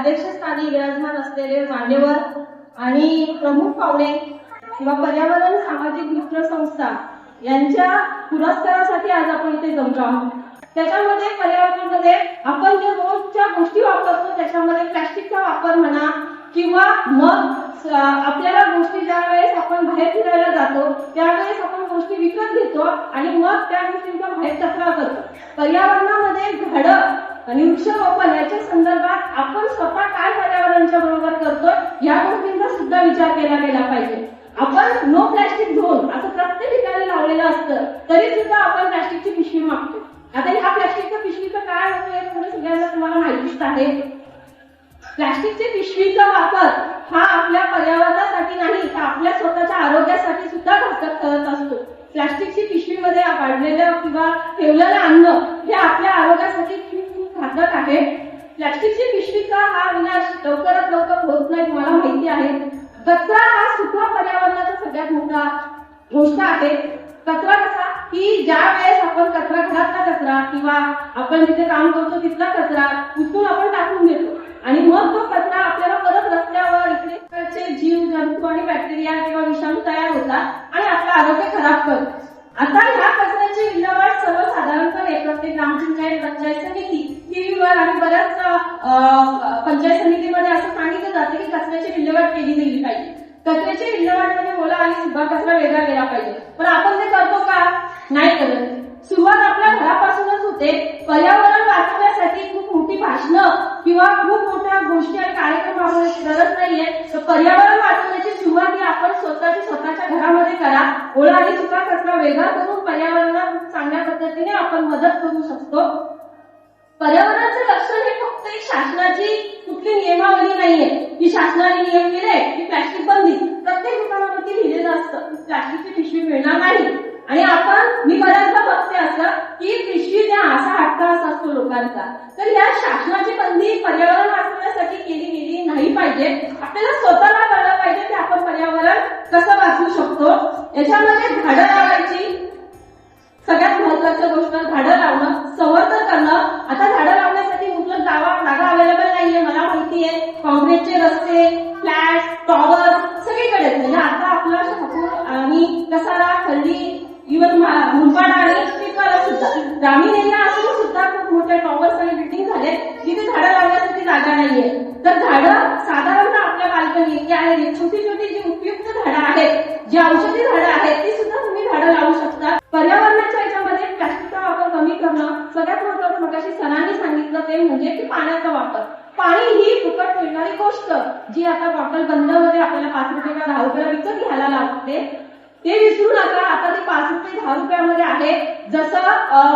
अध्यक्षस्थानी विराजमान असलेले मान्यवर आणि प्रमुख पाहुणे किंवा पर्यावरण सामाजिक मित्र संस्था यांच्या पुरस्कारासाठी आज आपण इथे जमलो आहोत। त्याच्यामध्ये पर्यावरणामध्ये आपण जे रोजच्या गोष्टी वापरतो त्याच्यामध्ये प्लास्टिकचा वापर म्हणा किंवा मग आपल्याला गोष्टी ज्या वेळेस आपण बाहेर फिरायला जातो त्यावेळेस आपण गोष्टी विकत घेतो आणि मग त्या गोष्टींचा बाहेर कचरा करतो। पर्यावरणामध्ये झाडं आणि वृक्षारोपण याच्या संदर्भात आपण स्वतः काय पर्यावरणाच्या बरोबर करतो या गोष्टींचा सुद्धा विचार केला गेला पाहिजे। आपण नो प्लास्टिक झोन असं प्रत्येक ठिकाणी लावलेलं असतं तरी सुद्धा आपण प्लास्टिकची पिशवी मागतो। आता ह्या प्लास्टिकच्या पिशवीचं काय होतं हे सगळ्यांना तुम्हाला माहितीच आहे। प्लास्टिकच्या पिशवीचा वापर हा आपल्या पर्यावरणासाठी नाही तर आपल्या स्वतःच्या आरोग्यासाठी सुद्धा घातक ठरत असतो। प्लास्टिकची पिशवीमध्ये काढलेलं किंवा ठेवलेलं अन्न हे आपल्या आरोग्यासाठी खूप घातक आहे। प्लास्टिकची पिशवीचा हा विनाश लवकरात लवकर होत नाही तुम्हाला माहिती आहे। कचरा हा सुद्धा पर्यावरणाचा सगळ्यात मोठा गोष्ट आहे। कचरा कसा की ज्या वेळेस आपण कचरा घरातला कचरा किंवा आपण जिथे काम करतो तिथला कचरा उचलून आपण टाकून देतो आणि मग तो कचरा आपल्याला परत रस्त्यावर इकडे जीव जंतू आणि बॅक्टेरिया किंवा विषाणू तयार होतात आणि आपलं आरोग्य खराब करतो। आता ह्या कचऱ्याची विल्हेवाट सर्वसाधारणपणे प्रत्येक ग्रामपंचायत पंचायत समिती टीव्हीवर आणि बऱ्याच पंचायत समितीमध्ये असं सांगितलं जातं की कचऱ्याची विल्हेवाट केली गेली पाहिजे। कचऱ्याची विल्हेवाट म्हणजे ओला आणि सुका कचरा वेगळा केला पाहिजे पण आपण ते करतो का? नाही करत। सुरुवात आपल्या घरापासूनच होते। पर्यावरण वाचवण्यासाठी खूप मोठी भाषणं किंवा खूप मोठ्या गोष्टी आणि कार्यक्रम राबवण्याची गरज नाहीये। तर पर्यावरण वाचवण्याची सुरुवात ही आपण स्वतःच्या घरामध्ये करा। ओला आणि सुका कचरा वेगळा करून पर्यावरणाला खूप चांगल्या पद्धतीने आपण मदत करू शकतो। पर्यावरणाचं रक्षण हे फक्त एक शासनाची कुठली नियमावली नाहीये की शासनाने नियम केले की प्लास्टिक बंदी। प्रत्येक दुकानावरती लिहिलेलं असतं प्लास्टिकची पिशवी मिळणार नाही आणि मी बऱ्याचदा बघते असं की पिशवी त्या असा हट्टास असतो लोकांचा। तर या शासनाची बंदी पर्यावरण वाचवण्यासाठी केली गेली नाही पाहिजे। आपल्याला स्वतःला कळलं पाहिजे की आपण पर्यावरण कसं वाचवू शकतो। याच्यामध्ये झाडं लावायची सगळ्यात महत्वाची गोष्ट, झाडं लावणं, संवर्धन करणं। आता झाडं लावण्यासाठी मुबलक जागा अवेलेबल नाहीये मला माहिती आहे। काँक्रीटचे रस्ते, फ्लॅट, टॉवर सगळीकडे म्हणजे आता आपला शहापूर आणि कसारा, खर्डी इव्हन मुंबाड आणि पिंपळा सुद्धा ग्रामीण एरिया असून सुद्धा खूप मोठे टॉवर्स आणि बिल्डिंग झाले जिथे झाडं लावण्यासाठी जागा नाहीये। तर झाडं साधारणतः आपल्या बाल्कनी जी आहे छोटी छोटी जी उपयुक्त झाडं आहेत, जी औषधी झाडं आहेत ती सुद्धा तुम्ही झाडं लावू शकता। पर्यावरणाच्या याच्यामध्ये प्लास्टिकचा वापर कमी करणं सगळ्यात महत्वाचं मगाशी सरांनी सांगितलं ते म्हणजे की पाण्याचा वापर। पाणी ही फुकट मिळणारी गोष्ट जी आता बॉटल बंद मध्ये आपल्याला 5 रुपये का 10 रुपयाला विकत घ्यायला लागते ते विसरू नका। आता ते 5 रुपये 10 रुपयामध्ये आहे। जसं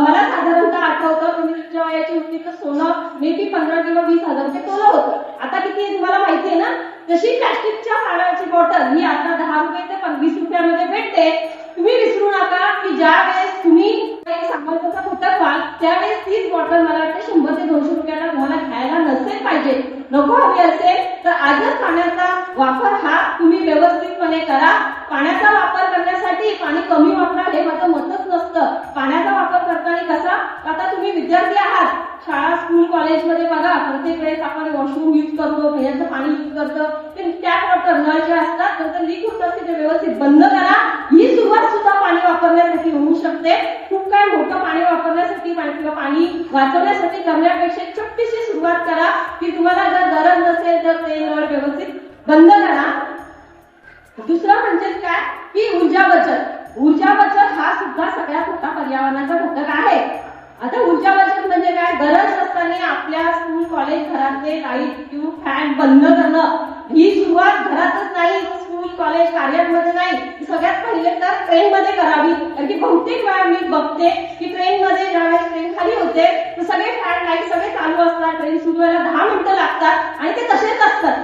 मला साधारणतः आठवतं तुम्ही तुमच्या वयाची होती तर सोनं मे बी 15 किंवा 20,000 रुपये तोलं होतं। आता किती तुम्हाला माहिती आहे ना? तशी प्लास्टिकच्या पाण्याची बॉटल ही आता 10 रुपये ते 20 रुपयामध्ये भेटते। तुम्ही विसरू नका की ज्या वेळेस तुम्ही सामानाचा घटक व्हाल त्यावेळेस तीच बॉटल मला वाटतं 100 ते 200 रुपयाला तुम्हाला घ्यायला नसेल पाहिजे। नको हवी असेल तर आजच पाण्याचा वापर हा तुम्ही व्यवस्थितपणे करा। पाण्याचा वापर करण्यासाठी पाणी कमी वापरा हे माझं मतच नसतं। पाण्याचा वापर करताना कसा आता तुम्ही विद्यार्थी आहात, शाळा स्कूल कॉलेजमध्ये बघा प्रत्येक वेळेस आपण वॉशरूम यूज करतो, पिण्याचं पाणी यूज करतो, ते टॅप वॉटर नळ जे असतात नंतर लीक होत असते ते व्यवस्थित बंद करा। ही सुरुवात सुद्धा पाणी वापरण्यासाठी होऊ शकते। खूप काय मोठं पाणी वापरण्यासाठी किंवा पाणी वाचवण्यासाठी करण्यापेक्षा छोटीशी सुरुवात करा की तुम्हाला जर गरज नसेल तर ते नळ व्यवस्थित बंद करा। दुसरं म्हणजे काय की ऊर्जा बचत। ऊर्जा बचत हा सुद्धा सगळ्यात मोठा पर्यावरणाचा घटक आहे। आता ऊर्जा बचत म्हणजे काय? गरज नसताना आपल्या स्कूल कॉलेज घरातले लाईट ट्यूब फॅन बंद करणं। ही सुरुवात घरातच नाही, स्कूल कॉलेज कार्यालयामध्ये नाही, सगळ्यात पहिले तर ट्रेन मध्ये करावी। कारण की बहुतेक वेळा मी बघते की ट्रेन मध्ये ज्यावेळेस ट्रेन खाली होते तर सगळे फॅन लाईट सगळे चालू असतात, ट्रेन सुरू व्हायला 10 मिनिटं लागतात आणि ते तसेच असतात।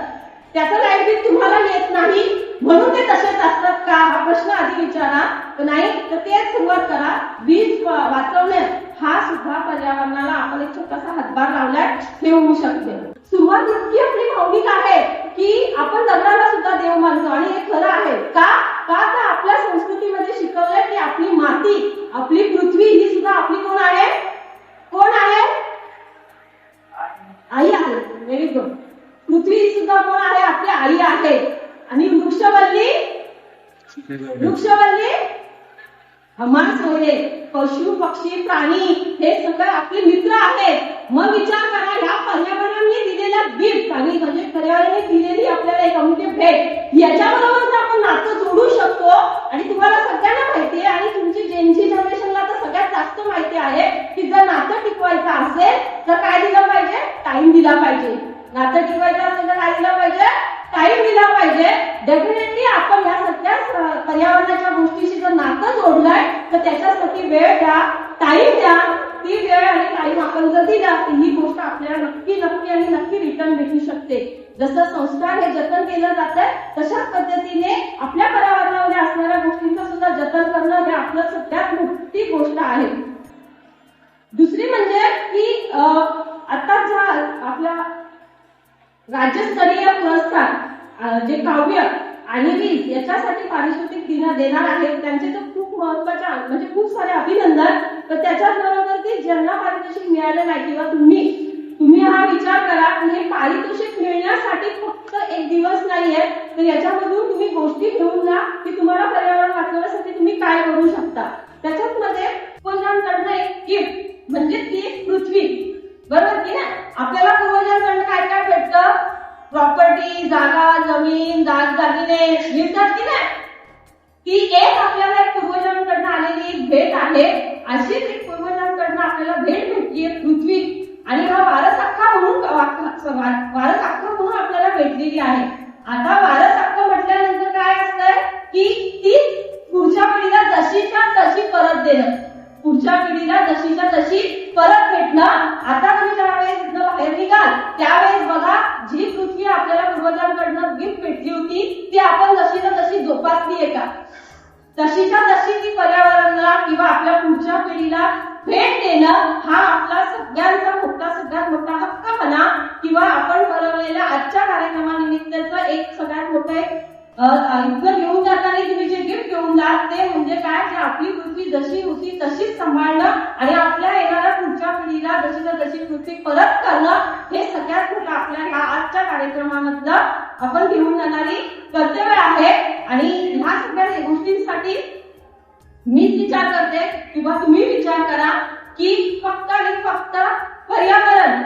त्याचं लाईट बिल तुम्हाला येत नाही म्हणून ते तसेच असतात का हा प्रश्न आधी विचारा। नाही तर तेच सुरुवात करा। वीज वाचवणे हा सुद्धा पर्यावरणाला आपण एक छोटासा हातभार लावलाय हे होऊ शकते। सुरुवात इतकी आपली भावनिक आहे की आपण दगडाला सुद्धा देव मानतो आणि हे खरं आहे का? तर आपल्या संस्कृतीमध्ये शिकवलंय की आपली माती, आपली पृथ्वी ही सुद्धा आपली कोण आहे? कोण आहे? आई आहे। Very good. सुद्धा कोण आहे? आपली आई आहे. आणि वृक्षवल्ली हमास होते. पशु पक्षी प्राणी हे सगळे आपले मित्र आहेत. मग विचार करा, ह्या पर्यावरणाने दिलेला गिफ्ट आणि म्हणजे पर्यावरणाने दिलेली आपल्याला एक अमूल्य भेट, याच्याबरोबर आपण नातं जोडू शकतो. आणि तुम्हाला सगळ्यांना माहिती आहे आणि तुमची जेनची जनरेशनला तर सगळ्यात जास्त माहिती आहे की जर नातं टिकवायचं असेल तर काय दिलं पाहिजे? टाइम दिला पाहिजे. नातं टिकवायचं असेल तर काय दिलं पाहिजे? टाइम दिला पाहिजे. डेफिनेटली आपण या सगळ्या पर्यावरणाच्या गोष्टीशी जर नातं जोडलंय तर त्याच्यासाठी वेळ द्या, टाइम द्या. ती वेळ आणि टाइम आपण जर दिला तर ही गोष्ट आपल्याला नक्की रिटर्न भेटू शकते. जसं संस्कार हे जतन केलं जातं तशाच पद्धतीने आपल्या पर्यावरणामध्ये असणाऱ्या गोष्टींचं सुद्धा जतन करणं हे आपलं सगळ्यात मोठी गोष्ट आहे. दुसरी म्हणजे की आता ज्या आपल्या राज्यस्तरीय पुरस्कार जे काव्य आणि वीज याच्यासाठी पारितोषिक देणार आहेत त्यांचे तर खूप महत्वाचे म्हणजे खूप सारे अभिनंदन. तर त्याच्याबरोबर की ज्यांना पारितोषिक मिळालं नाही किंवा तुम्ही हा विचार करा की हे पारितोषिक मिळण्यासाठी फक्त एक दिवस नाहीये, तर याच्यामधून तुम्ही गोष्टी घेऊन जा की तुम्हाला पर्यावरण वाचवण्यासाठी तुम्ही काय करू शकता. त्याच्यात मध्ये पूर्वजांकडनं एक गिफ्ट म्हणजे ती पृथ्वी, बरोबर की ना. आपल्याला पूर्वजांकडनं काय काय भेटतं? प्रॉपर्टी, जागा, जमीन, दागिने मिळतात की नाही. ती एक आपल्याला एक पूर्वजांकडनं आलेली एक भेट आहे. अशीच एक पूर्वजांकडनं आपल्याला भेट भेटली आहे पृथ्वी. आणि हा वारस हक्क म्हणून आपल्याला भेटलेली आहे. आता वारस हक्क म्हटल्यानंतर काय असतंय की ती पुढच्या पिढीला जशीच्या तशी परत देणं, पुढच्या पिढीला जशीच्या तशी परत भेटणं. आता तुम्ही ज्यावेळेस बाहेर निघाल त्यावेळेस बघा, जी पृथ्वी आपल्याला पूर्वजांकडनं गिफ्ट भेटली होती ती आपण जशीच्या तशी जोपासली आहे का? तशीच्या तशी ती पर्यावरणाला किंवा आपल्या पुढच्या पिढीला भेट देणं हा आपला सगळ्यात मोठा हक्क म्हणा. किंवा आपण बनवलेल्या आजच्या कार्यक्रमानिमित्तचं एक सगळ्यात मोठं इथं घेऊन जाताना तुम्ही जे गिफ्ट घेऊन जाल ते म्हणजे काय, की आपली पृथ्वी जशी होती तशीच सांभाळणं आणि आपल्या येणाऱ्या पुढच्या पिढीला जशीच्या तशी पृथ्वी परत करणं हे सगळ्यात मोठं आपल्या ह्या आजच्या कार्यक्रमामधलं आपण घेऊन जाणारी कर्तव्य आहे. आणि ह्या सगळ्या गोष्टींसाठी मीच विचार करते किंवा तुम्ही विचार करा की फक्त आणि फक्त पर्यावरण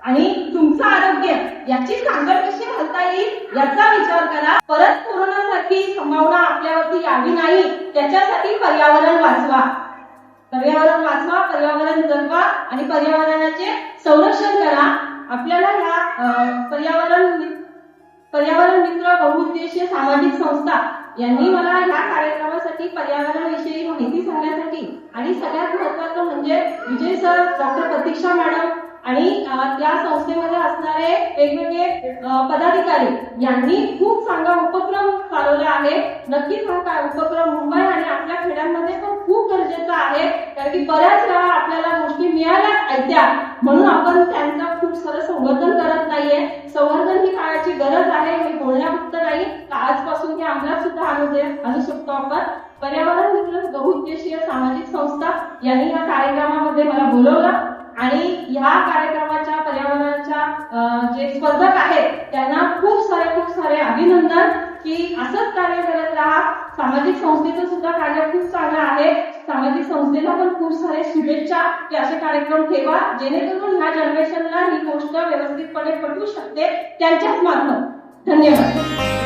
आणि तुमचं आरोग्य याची सांगड कशी घालता येईल याचा विचार करा. परत कोरोनासारखी संभावना आपल्यावरती यावी नाही त्याच्यासाठी पर्यावरण वाचवा, पर्यावरण जगवा आणि पर्यावरणाचे संरक्षण करा. आपल्याला ह्या पर्यावरण मित्र बहुउद्देशीय सामाजिक संस्था यांनी मला या कार्यक्रमासाठी पर्यावरणाविषयी माहिती सांगण्यासाठी आणि सगळ्यात महत्त्वाचं म्हणजे विजय सर, डॉक्टर प्रतीक्षा मॅडम आणि त्या संस्थेमध्ये असणारे वेगवेगळे पदाधिकारी यांनी खूप चांगला उपक्रम चालवला आहे. नक्कीच हा उपक्रम मुंबई आणि आपल्या खेड्यांमध्ये पण खूप गरजेचा आहे. कारण की बऱ्याच वेळा आपल्याला गोष्टी मिळाल्यात ऐत्या म्हणून आपण त्यांचं खूप सारं संवर्धन करत नाहीये. संवर्धन ही काळाची गरज आहे. हे बोलण्यापुरतं नाही, आजपासून हे अंमलात सुद्धा आणू शकतो आपण. पर्यावरण मित्र बहुउद्देशीय सामाजिक संस्था यांनी या कार्यक्रमामध्ये मला बोलवलं आणि ह्या कार्यक्रमाच्या पर्यावरणाच्या जे स्पर्धक आहेत त्यांना खूप सारे अभिनंदन की असंच कार्य करत राहा. सामाजिक संस्थेचं सुद्धा कार्य खूप चांगलं आहे. सामाजिक संस्थेला पण खूप सारे शुभेच्छा की असे कार्यक्रम ठेवा जेणेकरून ह्या जनरेशनला ही गोष्ट व्यवस्थितपणे पटू शकते त्यांच्याच मार्फत. धन्यवाद.